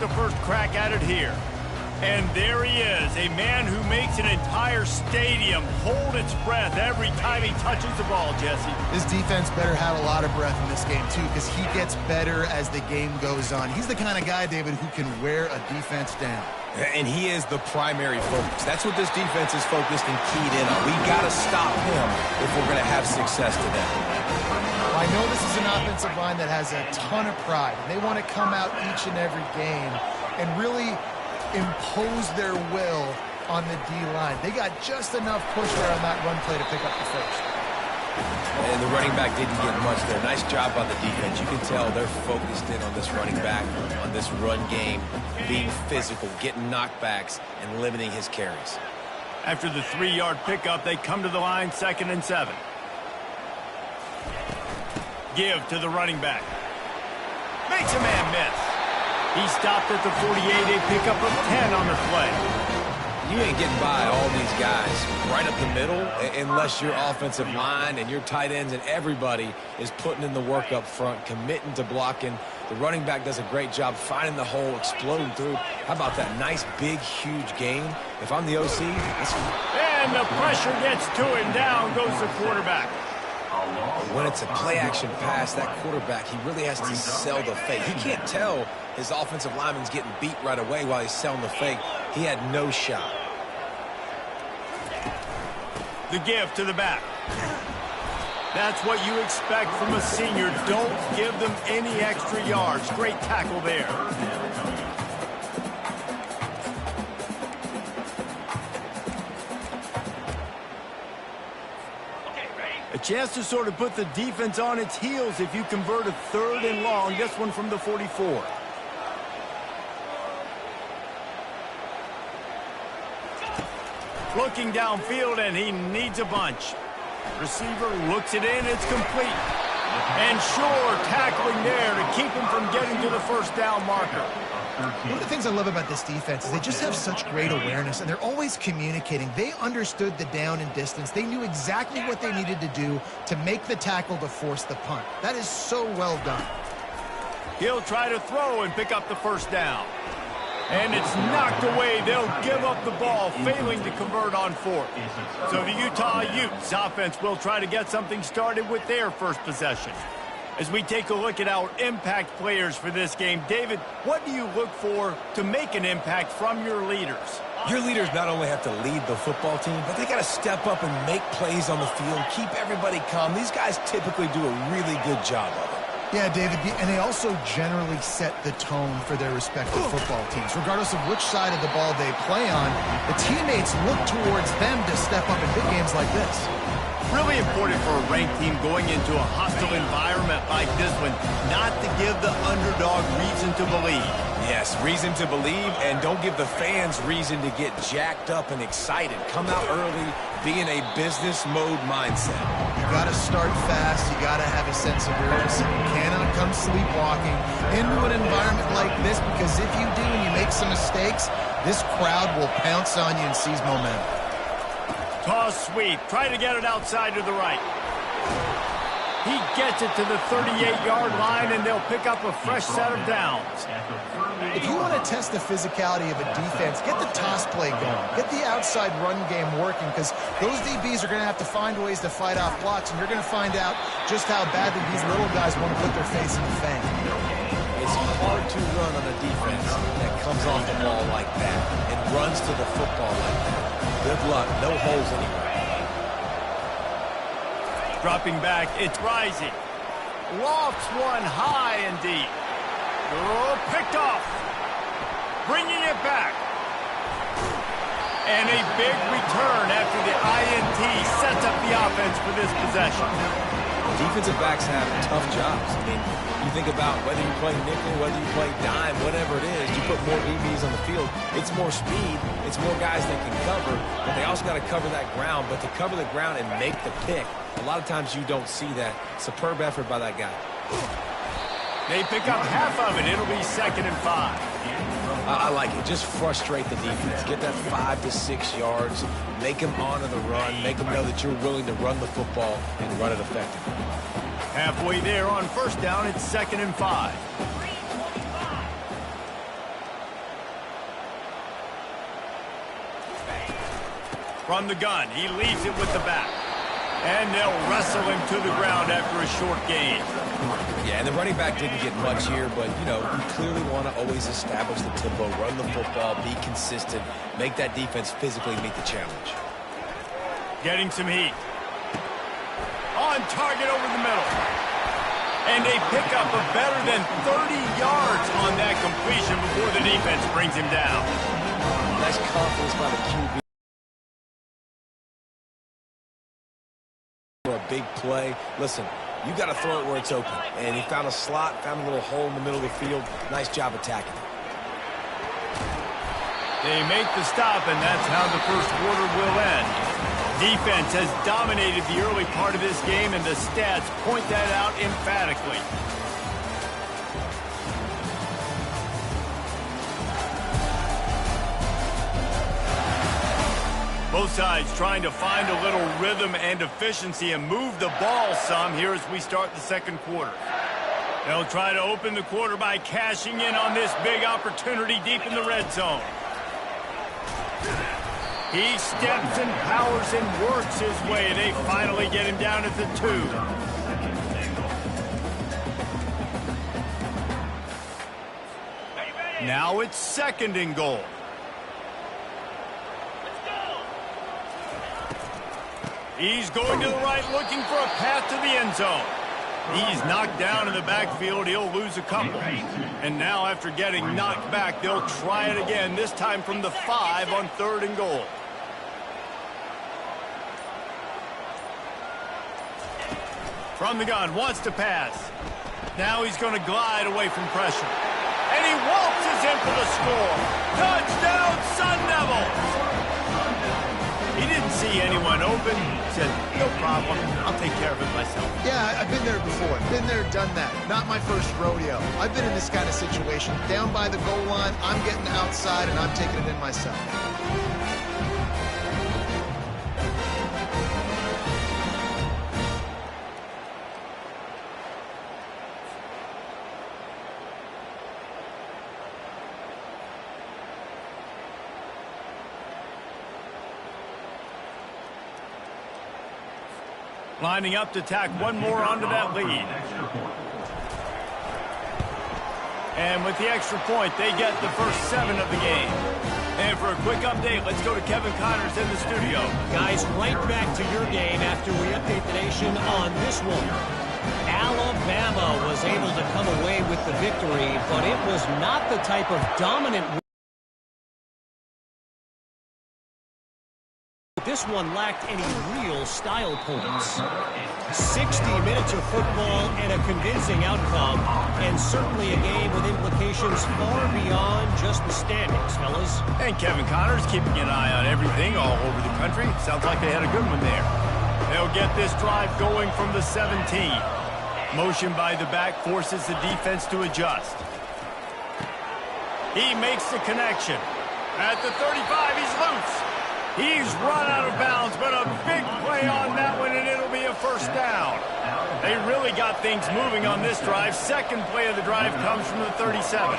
the first crack at it here. And there he is, a man who makes an entire stadium hold its breath every time he touches the ball, Jesse. This defense better have a lot of breath in this game, too, because he gets better as the game goes on. He's the kind of guy, David, who can wear a defense down. And he is the primary focus. That's what this defense is focused and keyed in on. We've got to stop him if we're going to have success today. I know this is an offensive line that has a ton of pride. They want to come out each and every game and really impose their will on the D-line. They got just enough push there on that run play to pick up the first. And the running back didn't get much there. Nice job by the defense. You can tell they're focused in on this running back, on this run game, being physical, getting knockbacks, and limiting his carries. After the 3-yard pickup, they come to the line 2nd and 7. Give to the running back. Makes a man miss. He stopped at the 48, a pickup of 10 on the play. You ain't getting by all these guys right up the middle unless your offensive line and your tight ends and everybody is putting in the work up front, committing to blocking. The running back does a great job finding the hole, exploding through. How about that nice, big, huge gain? If I'm the OC, that's... And the pressure gets to him. Down goes the quarterback. When it's a play-action pass, that quarterback, he really has to sell the fake. He can't tell his offensive lineman's getting beat right away while he's selling the fake. He had no shot. The give to the back. That's what you expect from a senior. Don't give them any extra yards. Great tackle there. A chance to sort of put the defense on its heels if you convert a 3rd and long. This one from the 44. Looking downfield, and he needs a bunch. Receiver looks it in. It's complete. And sure, tackling there to keep him from getting to the first down marker. One of the things I love about this defense is they just have such great awareness, and they're always communicating. They understood the down and distance. They knew exactly what they needed to do to make the tackle to force the punt. That is so well done. He'll try to throw and pick up the first down. And it's knocked away. They'll give up the ball, failing to convert on 4th. So the Utah Utes offense will try to get something started with their first possession. As we take a look at our impact players for this game, David, what do you look for to make an impact from your leaders? Your leaders not only have to lead the football team, but they got to step up and make plays on the field, keep everybody calm. These guys typically do a really good job of it. Yeah, David, and they also generally set the tone for their respective football teams. Regardless of which side of the ball they play on, the teammates look towards them to step up in big games like this. Really important for a ranked team going into a hostile environment like this one, not to give the underdog reason to believe. Yes, reason to believe, and don't give the fans reason to get jacked up and excited. Come out early, be in a business mode mindset. You got to start fast. You got to have a sense of urgency. You cannot come sleepwalking into an environment like this, because if you do and you make some mistakes, this crowd will pounce on you and seize momentum. Toss sweep. Try to get it outside to the right. He gets it to the 38-yard line, and they'll pick up a fresh set of downs. If you want to test the physicality of a defense, get the toss play going. Get the outside run game working, because those DBs are going to have to find ways to fight off blocks, and you're going to find out just how badly these little guys want to put their face in the fang. It's hard to run on a defense that comes off the ball like that and runs to the football like that. Good luck. No holes anywhere. Dropping back, it's rising. Lofts one high and deep. Oh, picked off. Bringing it back. And a big return after the INT sets up the offense for this possession. Defensive backs have tough jobs. I mean, you think about whether you play nickel, whether you play dime, whatever it is, you put more DBs on the field. It's more speed. It's more guys that can cover, but they also got to cover that ground. But to cover the ground and make the pick, a lot of times you don't see that. Superb effort by that guy. They pick up half of it. It'll be 2nd and 5. I like it. Just frustrate the defense. Get that 5 to 6 yards. Make them honor the run. Make them know that you're willing to run the football and run it effectively. Halfway there on first down, it's 2nd and 5. From the gun, he leaves it with the back. And they'll wrestle him to the ground after a short gain. Yeah, and the running back didn't get much here, but, you know, you clearly want to always establish the tempo, run the football, be consistent, make that defense physically meet the challenge. Getting some heat. On target over the middle. And they pick up a better than 30 yards on that completion before the defense brings him down. Nice confidence by the QB. A big play. Listen, you got to throw it where it's open. And he found a slot, found a little hole in the middle of the field. Nice job attacking it. They make the stop, and that's how the first quarter will end. Defense has dominated the early part of this game, and the stats point that out emphatically. Both sides trying to find a little rhythm and efficiency and move the ball some here as we start the second quarter. They'll try to open the quarter by cashing in on this big opportunity deep in the red zone. He steps and powers and works his way. They finally get him down at the 2. Now it's 2nd and goal. He's going to the right, looking for a path to the end zone. He's knocked down in the backfield. He'll lose a couple. And now after getting knocked back, they'll try it again, this time from the 5 on 3rd and goal. From the gun, wants to pass. Now he's going to glide away from pressure. And he waltzes in for the score. Touchdown, Sun Devils! He didn't see anyone open. He said, no problem. I'll take care of it myself. Yeah, I've been there before. Been there, done that. Not my first rodeo. I've been in this kind of situation. Down by the goal line, I'm getting outside, and I'm taking it in myself. Lining up to tack one more onto that lead. And with the extra point, they get the first 7 of the game. And for a quick update, let's go to Kevin Connors in the studio. Guys, right back to your game after we update the nation on this one. Alabama was able to come away with the victory, but it was not the type of dominant win. This one lacked any real style points. 60 minutes of football and a convincing outcome, and certainly a game with implications far beyond just the standings, fellas. And Kevin Connors keeping an eye on everything all over the country. Sounds like they had a good one there. They'll get this drive going from the 17. Motion by the back forces the defense to adjust. He makes the connection. At the 35, he's loose. He's run out of bounds, but a big play on that one, and it'll be a first down. They really got things moving on this drive. Second play of the drive comes from the 37.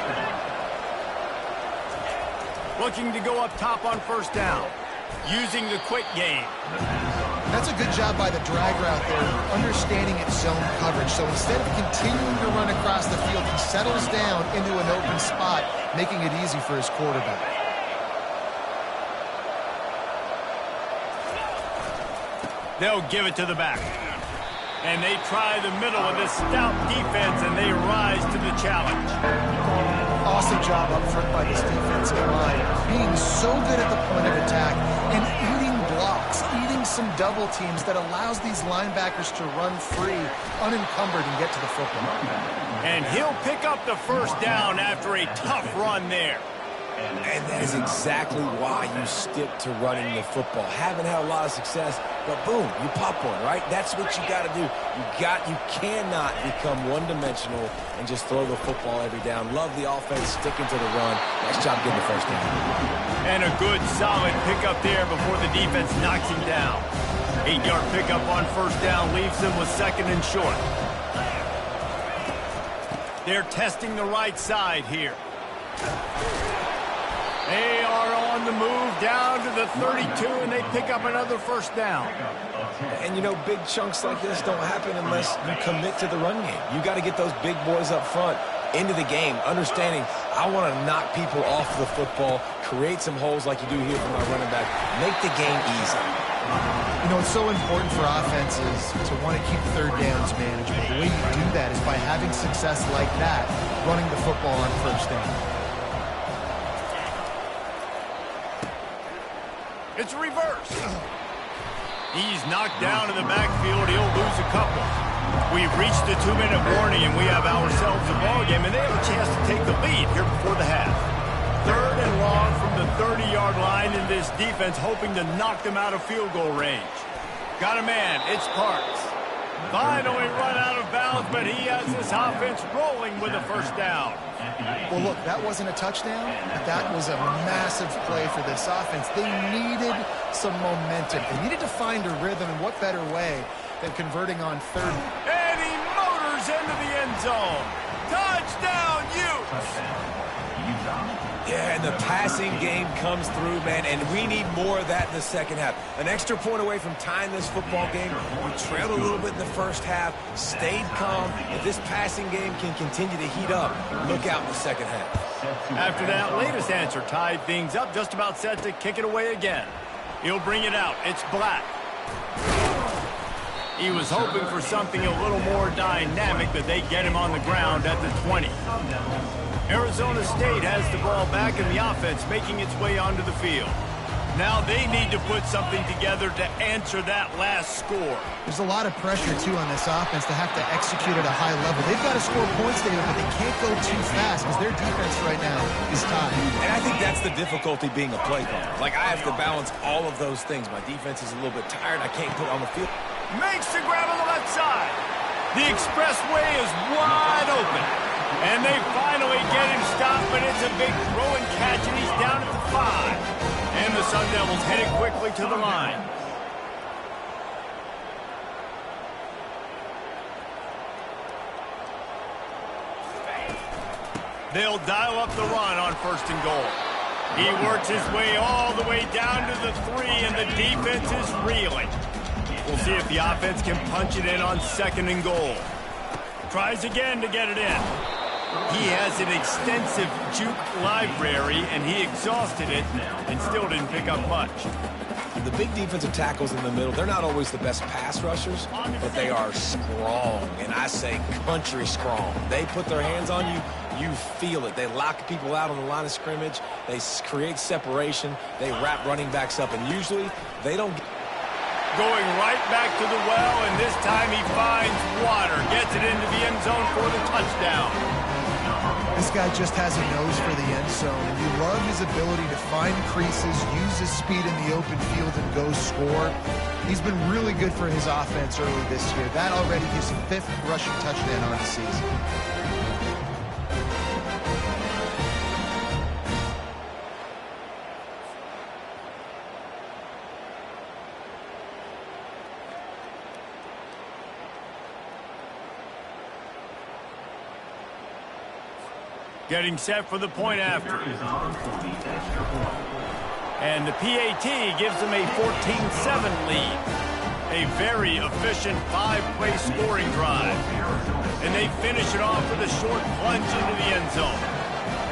Looking to go up top on first down, using the quick game. That's a good job by the drag route there, understanding its zone coverage. So instead of continuing to run across the field, he settles down into an open spot, making it easy for his quarterback. They'll give it to the back. And they try the middle of this stout defense, and they rise to the challenge. Awesome job up front by this defensive line, being so good at the point of attack and eating blocks, eating some double teams that allows these linebackers to run free, unencumbered, and get to the football. And he'll pick up the first down after a tough run there. And that is exactly why you stick to running the football. Haven't had a lot of success, but boom, you pop one, right? That's what you got to do. You cannot become one-dimensional and just throw the football every down. Love the offense, sticking to the run. Nice job getting the first down. And a good, solid pickup there before the defense knocks him down. 8-yard pickup on first down leaves them with second and short. They're testing the right side here. They are on the move down to the 32, and they pick up another first down. And, you know, big chunks like this don't happen unless you commit to the run game. You got to get those big boys up front into the game, understanding I want to knock people off the football, create some holes like you do here for my running back, make the game easy. You know, it's so important for offenses to want to keep third downs manageable. The way you do that is by having success like that, running the football on first down. It's a reverse. He's knocked down in the backfield. He'll lose a couple. We've reached the 2-minute warning, and we have ourselves a ball game, and they have a chance to take the lead here before the half. 3rd and long from the 30-yard line, in this defense hoping to knock them out of field goal range. Got a man. It's Parks. Finally run out of bounds, but he has this offense rolling with a first down. Well, look, that wasn't a touchdown, but that was a massive play for this offense. They needed some momentum. They needed to find a rhythm, and what better way than converting on 3rd. And he motors into the end zone. Touchdown, Utes! Yeah, and the passing game comes through, man, and we need more of that in the second half. An extra point away from tying this football game. We trailed a little bit in the first half, stayed calm. If this passing game can continue to heat up, look out in the second half. After that latest answer tied things up, just about set to kick it away again. He'll bring it out. It's Black. He was hoping for something a little more dynamic, but they get him on the ground at the 20. Arizona State has the ball back, and the offense making its way onto the field. Now they need to put something together to answer that last score. There's a lot of pressure, too, on this offense to have to execute at a high level. They've got to score points, David, but they can't go too fast because their defense right now is tied. And I think that's the difficulty being a play caller. Like, I have to balance all of those things. My defense is a little bit tired. I can't put it on the field. Makes the grab on the left side. The expressway is wide open. And they finally get him stopped, but it's a big throw and catch, and he's down at the 5. And the Sun Devils headed quickly to the line. They'll dial up the run on 1st and goal. He works his way all the way down to the 3, and the defense is reeling. We'll see if the offense can punch it in on 2nd and goal. Tries again to get it in. He has an extensive juke library, and he exhausted it and still didn't pick up much. The big defensive tackles in the middle, they're not always the best pass rushers, but they are strong, and I say country strong. They put their hands on you, you feel it. They lock people out on the line of scrimmage. They create separation. They wrap running backs up, and usually they don't get going right back to the well, and this time he finds water. Gets it into the end zone for the touchdown. This guy just has a nose for the end zone, and you love his ability to find creases, use his speed in the open field, and go score. He's been really good for his offense early this year. That already his 5th rushing touchdown on the season. Getting set for the point after. And the PAT gives them a 14-7 lead. A very efficient 5-play scoring drive. And they finish it off with a short plunge into the end zone.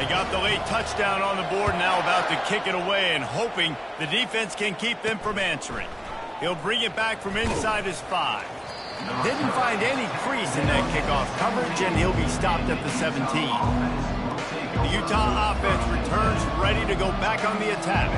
They got the late touchdown on the board, now about to kick it away and hoping the defense can keep them from answering. He'll bring it back from inside his 5. Didn't find any crease in that kickoff coverage, and he'll be stopped at the 17. The Utah offense returns ready to go back on the attack.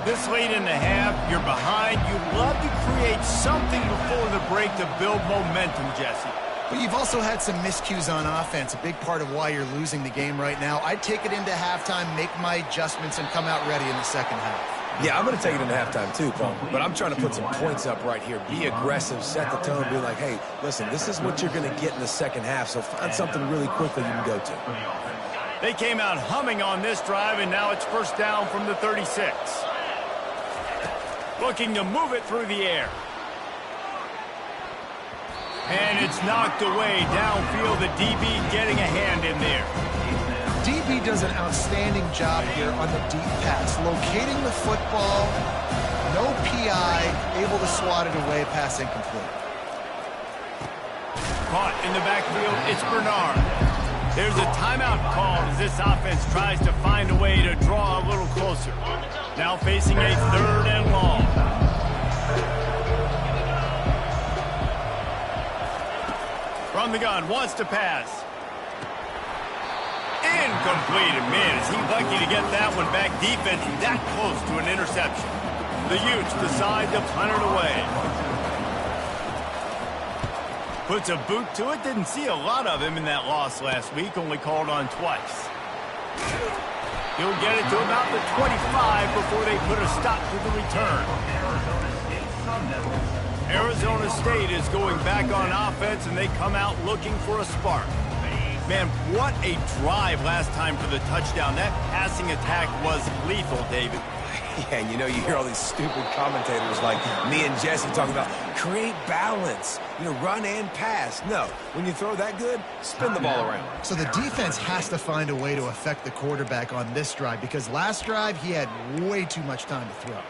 This late in the half, you're behind. You'd love to create something before the break to build momentum, Jesse. But you've also had some miscues on offense, a big part of why you're losing the game right now. I'd take it into halftime, make my adjustments, and come out ready in the second half. Yeah, I'm going to take it into halftime too, Paul. But I'm trying to put some points up right here. Be aggressive, set the tone, be like, hey, listen, this is what you're going to get in the second half, so find something really quickly you can go to. They came out humming on this drive, and now it's first down from the 36. Looking to move it through the air. And it's knocked away downfield. The DB getting a hand in there. DB does an outstanding job here on the deep pass, locating the football, no PI, able to swat it away, pass incomplete. Caught in the backfield, it's Bernard. There's a timeout called as this offense tries to find a way to draw a little closer. Now facing a 3rd and long. From the gun, wants to pass. Incomplete. And man, is he lucky to get that one back. Defense that close to an interception. The Utes decide to punt it away. Puts a boot to it. Didn't see a lot of him in that loss last week. Only called on twice. He'll get it to about the 25 before they put a stop to the return. Arizona State is going back on offense, and they come out looking for a spark. Man, what a drive last time for the touchdown. That passing attack was lethal, David. Yeah, you know, you hear all these stupid commentators like me and Jesse talking about create balance, you know, run and pass. No, when you throw that good, spin the ball around. So the defense has to find a way to affect the quarterback on this drive, because last drive he had way too much time to throw.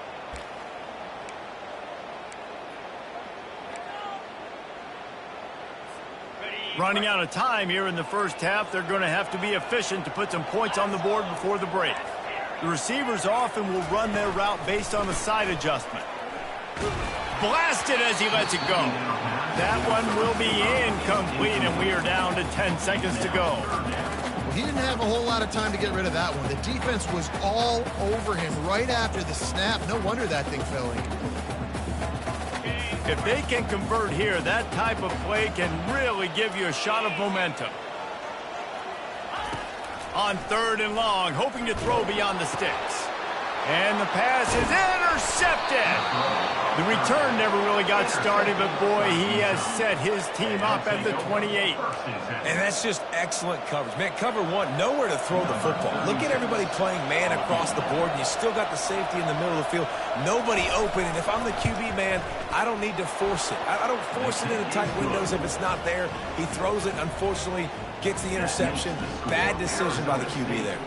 Running out of time here in the first half, they're going to have to be efficient to put some points on the board before the break. The receivers often will run their route based on a side adjustment. Blasted as he lets it go. That one will be incomplete, and we are down to 10 seconds to go. Well, he didn't have a whole lot of time to get rid of that one. The defense was all over him right after the snap. No wonder that thing fell incomplete. If they can convert here, that type of play can really give you a shot of momentum. On 3rd and long, hoping to throw beyond the sticks. And the pass is intercepted. The return never really got started, but boy, he has set his team up at the 28. And that's just excellent coverage. Man, cover one, nowhere to throw the football. Look at everybody playing man across the board, and you still got the safety in the middle of the field. Nobody open, and if I'm the QB man, I don't need to force it. I don't force it into tight windows if it's not there. He throws it, unfortunately, gets the interception. Bad decision by the QB there.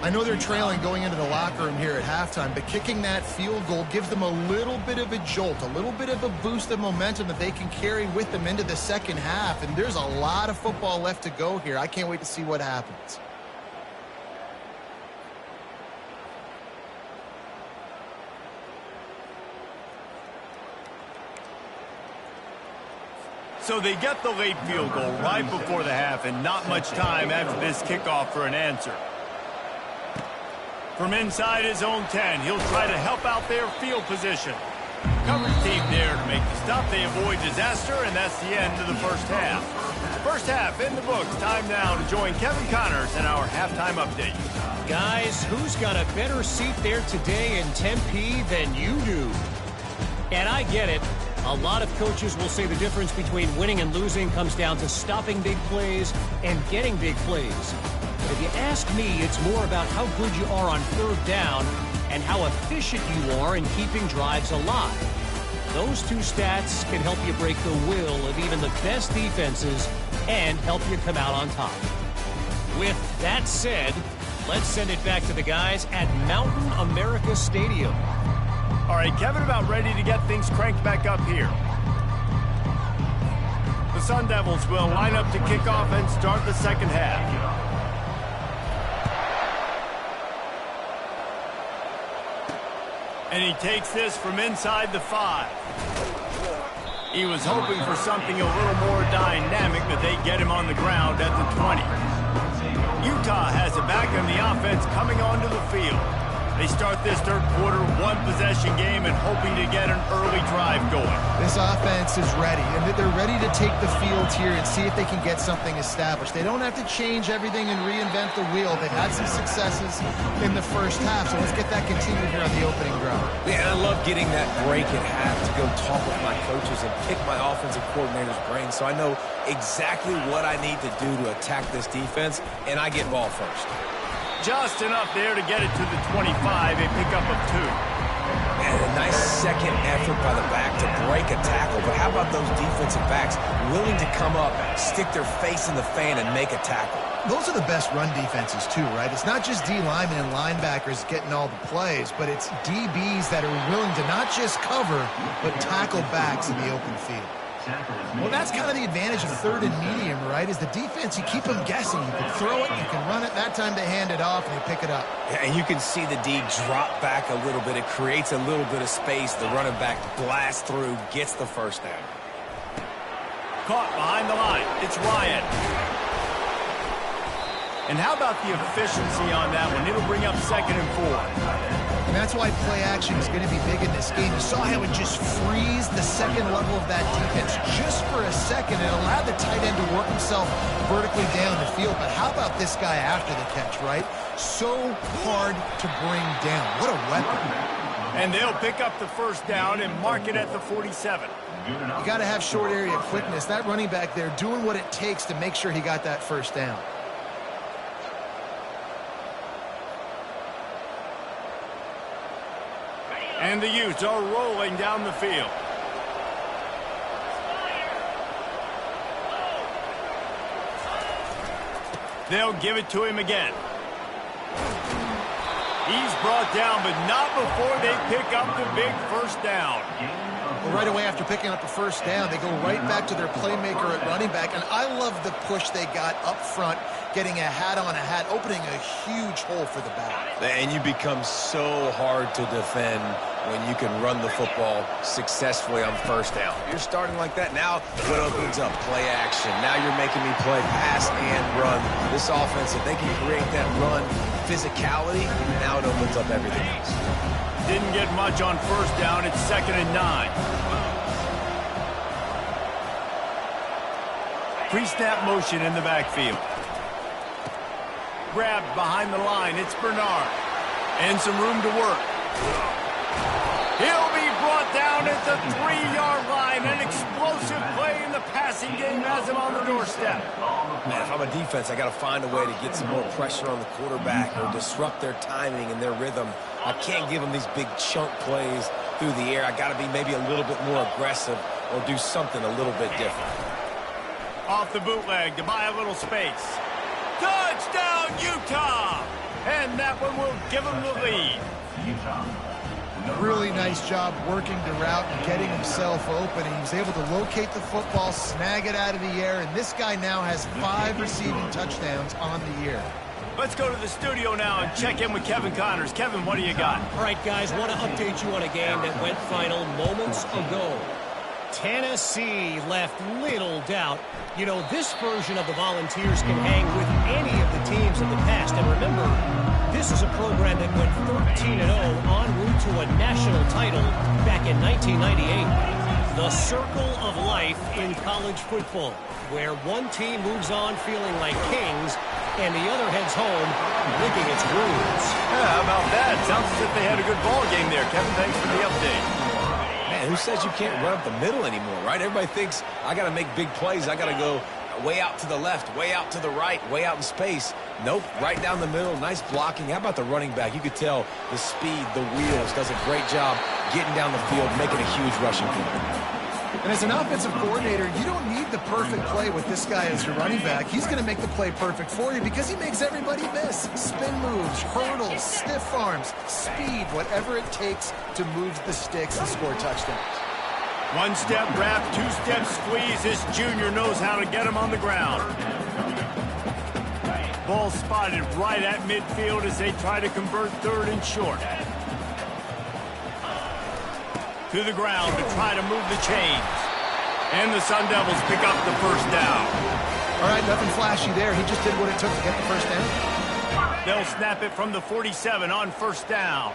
I know they're trailing going into the locker room here at halftime, but kicking that field goal gives them a little bit of a jolt, a little bit of a boost of momentum that they can carry with them into the second half. And there's a lot of football left to go here. I can't wait to see what happens. So they get the late field goal right before the half, and not much time after this kickoff for an answer. From inside his own 10, he'll try to help out their field position. Coverage team there to make the stop. They avoid disaster, and that's the end of the first half. First half in the books. Time now to join Kevin Connors in our halftime update. Guys, who's got a better seat there today in Tempe than you do? And I get it. A lot of coaches will say the difference between winning and losing comes down to stopping big plays and getting big plays. But if you ask me, it's more about how good you are on 3rd down and how efficient you are in keeping drives alive. Those two stats can help you break the will of even the best defenses and help you come out on top. With that said, let's send it back to the guys at Mountain America Stadium. All right, Kevin, about ready to get things cranked back up here. The Sun Devils will line up to kick off and start the second half. And he takes this from inside the 5. He was hoping for something a little more dynamic, but they get him on the ground at the 20. Utah has it back on the offense coming onto the field. They start this third quarter, one-possession game, and hoping to get an early drive going. This offense is ready, and they're ready to take the field here and see if they can get something established. They don't have to change everything and reinvent the wheel. They've had some successes in the first half, so let's get that continued here on the opening drive. Yeah, and I love getting that break at half to go talk with my coaches and pick my offensive coordinator's brain so I know exactly what I need to do to attack this defense, and I get ball first. Just enough there to get it to the 25, a pickup of 2. And a nice second effort by the back to break a tackle. But how about those defensive backs willing to come up, stick their face in the fan, and make a tackle? Those are the best run defenses too, right? It's not just D linemen and linebackers getting all the plays, but it's DBs that are willing to not just cover, but tackle backs in the open field. Well, that's kind of the advantage of third and medium, right? Is the defense, you keep them guessing. You can throw it, you can run it. That time they hand it off and they pick it up. Yeah, and you can see the D drop back a little bit. It creates a little bit of space. The running back blasts through, gets the first down. Caught behind the line. It's Ryan. And how about the efficiency on that one? It'll bring up 2nd and 4. And that's why play action is going to be big in this game. You saw how it just frees the second level of that defense just for a second. It allowed the tight end to work himself vertically down the field. But how about this guy after the catch, right? So hard to bring down. What a weapon. And they'll pick up the first down and mark it at the 47. You got to have short area quickness. That running back there doing what it takes to make sure he got that first down. And the Utes are rolling down the field. They'll give it to him again. He's brought down, but not before they pick up the big first down. Well, right away after picking up the first down, they go right back to their playmaker at running back. And I love the push they got up front, getting a hat on a hat, opening a huge hole for the back. And you become so hard to defend when you can run the football successfully on first down. You're starting like that. Now what opens up? Play action. Now you're making me play pass and run. This offense, if they can create that run physicality, now it opens up everything else. Didn't get much on first down. It's 2nd and 9. Pre-snap motion in the backfield. Grabbed behind the line. It's Bernard. And some room to work. He'll be brought down at the 3-yard line. An explosive play in the passing game has him on the doorstep. Man, if I'm a defense, I got to find a way to get some more pressure on the quarterback or disrupt their timing and their rhythm. I can't give them these big chunk plays through the air. I got to be maybe a little bit more aggressive or do something a little bit different. Off the bootleg to buy a little space. Touchdown, Utah! And that one will give them the lead. Really nice job working the route and getting himself open. He was able to locate the football, snag it out of the air, and this guy now has 5 receiving touchdowns on the year. Let's go to the studio now and check in with Kevin Connors. Kevin, what do you got? All right, guys, want to update you on a game that went final moments ago. Tennessee left little doubt. You know, this version of the Volunteers can hang with any of the teams of the past. And remember, this is a program that went 13-0 en route to a national title back in 1998. The circle of life in college football, where one team moves on feeling like kings and the other heads home licking its wounds. Yeah, how about that? Sounds as if they had a good ball game there. Kevin, thanks for the update. Man, who says you can't run up the middle anymore, right? Everybody thinks I got to make big plays. I got to go way out to the left, way out to the right, way out in space. Nope, right down the middle, nice blocking. How about the running back? You could tell the speed, the wheels, does a great job getting down the field, making a huge rushing play. And as an offensive coordinator, you don't need the perfect play with this guy as your running back. He's going to make the play perfect for you because he makes everybody miss. Spin moves, hurdles, stiff arms, speed, whatever it takes to move the sticks and score touchdowns. One-step wrap, two-step squeeze. This junior knows how to get him on the ground. Ball spotted right at midfield as they try to convert 3rd and short. To the ground to try to move the chains. And the Sun Devils pick up the first down. All right, nothing flashy there. He just did what it took to get the first down. They'll snap it from the 47 on first down.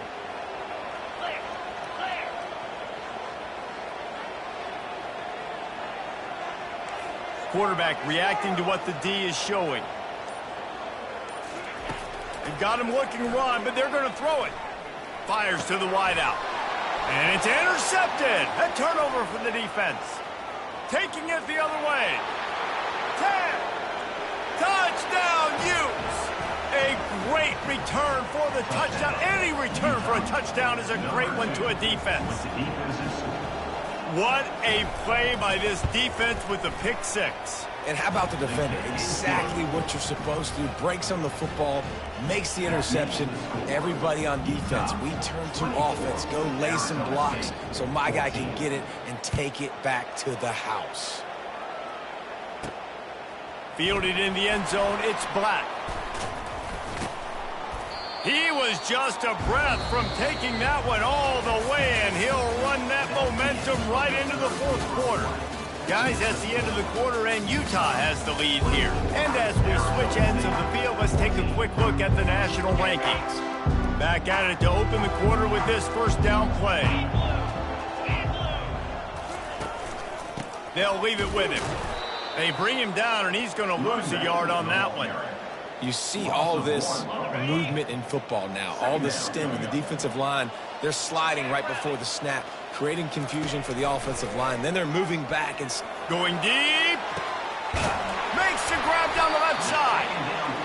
Quarterback reacting to what the D is showing. They've got him looking to run, but they're going to throw it. Fires to the wideout. And it's intercepted. A turnover for the defense. Taking it the other way. 10. Touchdown, Utes. A great Great return for the touchdown. Any return for a touchdown is a great one to a defense. What a play by this defense with the pick six. And how about the defender? Exactly what you're supposed to do. Breaks on the football, makes the interception. Everybody on defense, we turn to offense. Go lay some blocks so my guy can get it and take it back to the house. Fielded in the end zone, it's Black. He was just a breath from taking that one all the way, and he'll run that momentum right into the fourth quarter. Guys, that's the end of the quarter, and Utah has the lead here. And as we switch ends of the field, let's take a quick look at the national rankings. Back at it to open the quarter with this first down play. They'll leave it with him. They bring him down, and he's going to lose a yard on that one. You see all this movement in football now, all the stem in the defensive line. They're sliding right before the snap, creating confusion for the offensive line. Then they're moving back and going deep. Makes the grab down the left side.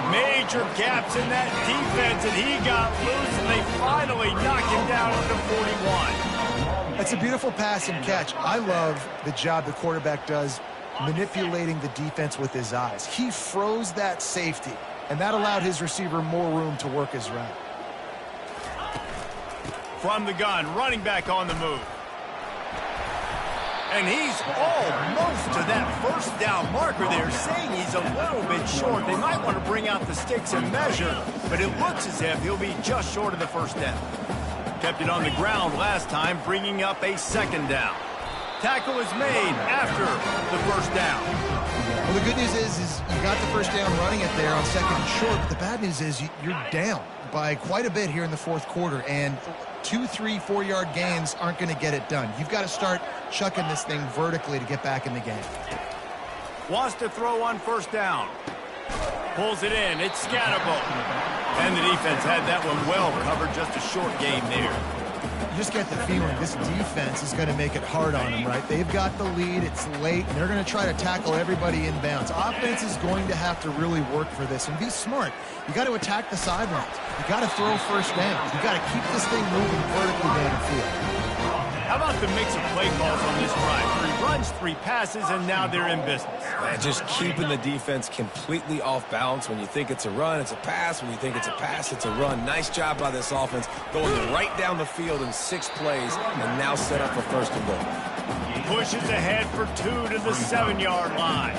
Major gaps in that defense, and he got loose, and they finally knock him down to 41. That's a beautiful pass and catch. I love the job the quarterback does manipulating the defense with his eyes. He froze that safety, and that allowed his receiver more room to work his route. From the gun, running back on the move. And he's almost to that first down marker there, saying he's a little bit short. They might want to bring out the sticks and measure, but it looks as if he'll be just short of the first down. Kept it on the ground last time, bringing up a second down. Tackle is made after the first down. Well, the good news is you got the first down running it there on second and short, but the bad news is you're down by quite a bit here in the fourth quarter, and 2, 3, 4-yard gains aren't going to get it done. You've got to start chucking this thing vertically to get back in the game. Wants to throw on first down. Pulls it in. It's Scatterbo. And the defense had that one well covered. Just a short game there. You just get the feeling this defense is going to make it hard on them, right? They've got the lead. It's late, and they're going to try to tackle everybody inbounds. Offense is going to have to really work for this and be smart. You got to attack the sidelines. You got to throw first downs. You got to keep this thing moving vertically down the field. How about the mix of play calls on this drive? 3 runs, 3 passes, and now they're in business. Just keeping the defense completely off balance. When you think it's a run, it's a pass. When you think it's a pass, it's a run. Nice job by this offense, going right down the field in 6 plays, and now set up for first and goal. Pushes ahead for 2 to the 7-yard line.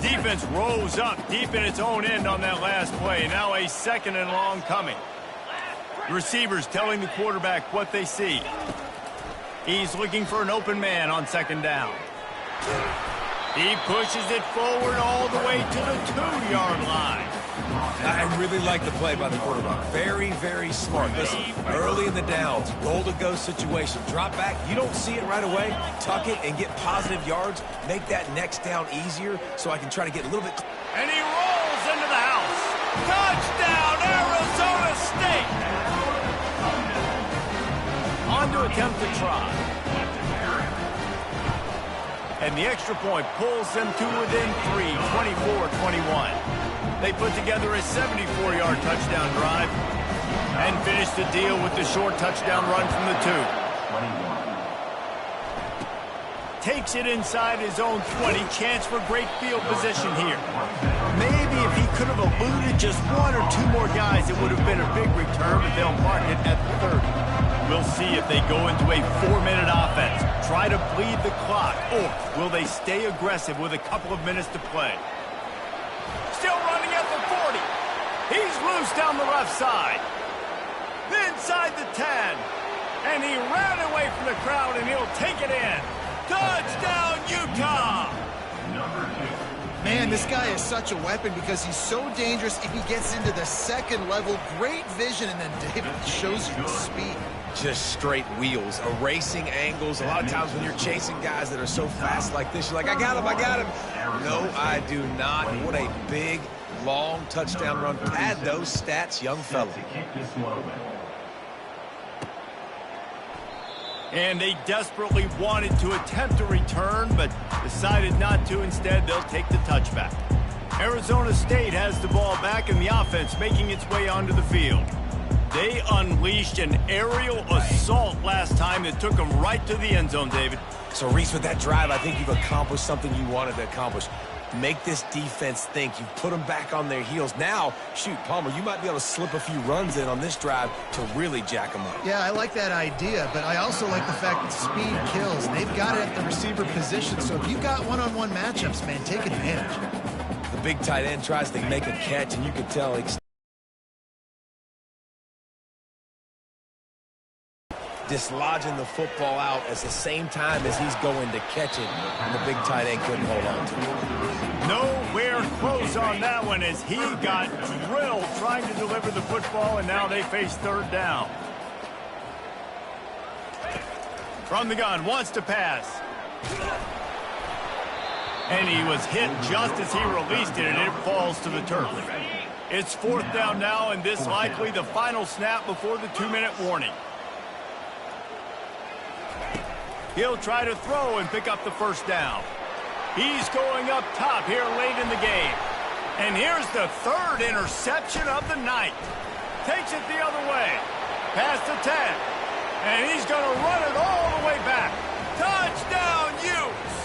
Defense rose up deep in its own end on that last play. Now a second and long coming. The receivers telling the quarterback what they see. He's looking for an open man on second down. He pushes it forward all the way to the 2-yard line. I really like the play by the quarterback. Very, very smart. Listen, early in the downs, goal-to-go situation. Drop back. You don't see it right away. Tuck it and get positive yards. Make that next down easier so I can try to get a little bit. And he rolls into the house. Touchdown, Arizona State! On to attempt to try. And the extra point pulls them to within 3, 24-21. They put together a 74-yard touchdown drive and finish the deal with the short touchdown run from the 2. Takes it inside his own 20. Chance for great field position here. Maybe if he could have eluded just 1 or 2 more guys, it would have been a big return, but they'll mark it at the 30. We'll see if they go into a 4-minute offense, try to bleed the clock, or will they stay aggressive with a couple of minutes to play. Still running at the 40. He's loose down the left side. Inside the 10. And he ran away from the crowd, and he'll take it in. Touchdown, Utah! Man, this guy is such a weapon because he's so dangerous if he gets into the second level. Great vision, and then David shows you the speed. Just straight wheels, erasing angles. A lot of times when you're chasing guys that are so fast like this, you're like, I got him. No, I do not. What a big, long touchdown run. Pad those stats, young fella. And they desperately wanted to attempt a return, but decided not to. Instead, they'll take the touchback. Arizona State has the ball back and the offense making its way onto the field. They unleashed an aerial assault last time that took them right to the end zone, David. So, Reese, with that drive, I think you've accomplished something you wanted to accomplish. Make this defense think. You've put them back on their heels. Now, shoot, Palmer, you might be able to slip a few runs in on this drive to really jack them up. Yeah, I like that idea, but I also like the fact that speed kills. They've got it at the receiver position, so if you've got one-on-one matchups, man, take advantage. The big tight end tries to make a catch, and you can tell dislodging the football out at the same time as he's going to catch it, and the big tight end couldn't hold on to it. Nowhere close on that one as he got drilled trying to deliver the football, and now they face third down. From the gun, wants to pass. And he was hit just as he released it, and it falls to the turf. It's fourth down now, and this likely the final snap before the 2-minute warning. He'll try to throw and pick up the first down. He's going up top here late in the game. And here's the third interception of the night. Takes it the other way. Past the 10. And he's going to run it all the way back. Touchdown, Utes!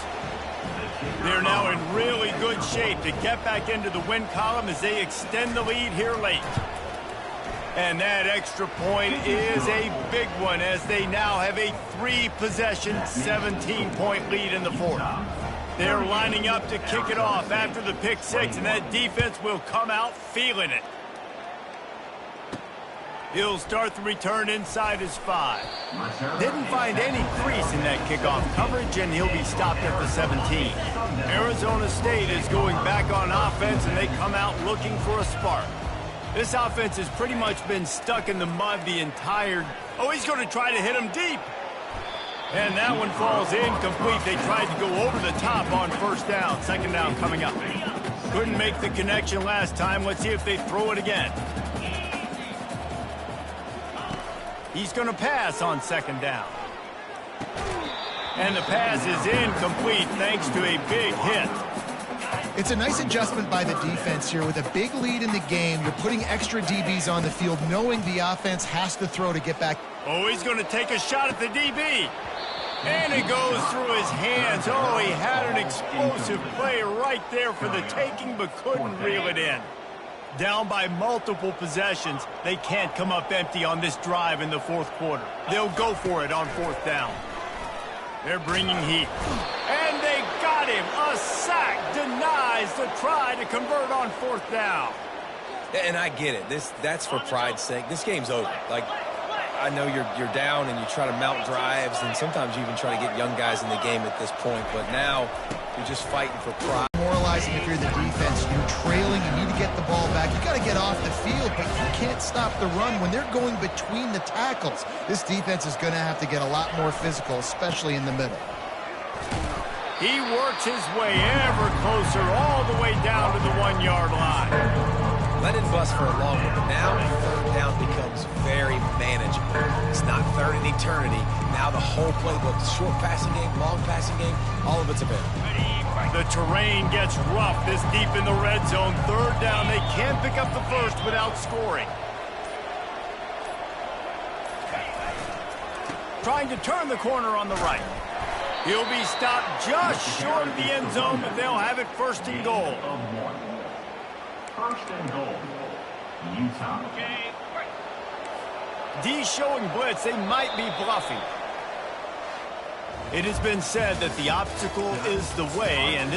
They're now in really good shape to get back into the win column as they extend the lead here late. And that extra point is a big one as they now have a 3-possession, 17-point lead in the fourth. They're lining up to kick it off after the pick six, and that defense will come out feeling it. He'll start the return inside his 5. Didn't find any crease in that kickoff coverage, and he'll be stopped at the 17. Arizona State is going back on offense, and they come out looking for a spark. This offense has pretty much been stuck in the mud the entire... Oh, he's going to try to hit him deep. And that one falls incomplete. They tried to go over the top on first down. Second down coming up. Couldn't make the connection last time. Let's see if they throw it again. He's going to pass on second down. And the pass is incomplete thanks to a big hit. It's a nice adjustment by the defense here. With a big lead in the game, you're putting extra DBs on the field, knowing the offense has to throw to get back. Oh, he's going to take a shot at the DB. And it goes through his hands. Oh, he had an explosive play right there for the taking, but couldn't reel it in. Down by multiple possessions, they can't come up empty on this drive in the fourth quarter. They'll go for it on fourth down. They're bringing heat. And they got him. A sack denies the try to convert on fourth down. And I get it. That's for pride's sake. This game's over. Like, I know you're down and you try to mount drives, and sometimes you even try to get young guys in the game at this point. But now you're just fighting for pride. Demoralizing if you're the defense. You're trailing. You need to get the ball back. You got to get off the field, but you can't stop the run when they're going between the tackles. This defense is going to have to get a lot more physical, especially in the middle. He works his way ever closer all the way down to the 1-yard line. Let it bust for a long one, but now third down becomes very manageable. It's not third in eternity. Now the whole playbook, short passing game, long passing game, all of it's available. The terrain gets rough this deep in the red zone. Third down, they can't pick up the first without scoring. Trying to turn the corner on the right. He'll be stopped just short of the end zone, but they'll have it first and goal. First and goal, Utah. D showing blitz, they might be bluffing. It has been said that the obstacle is the way, and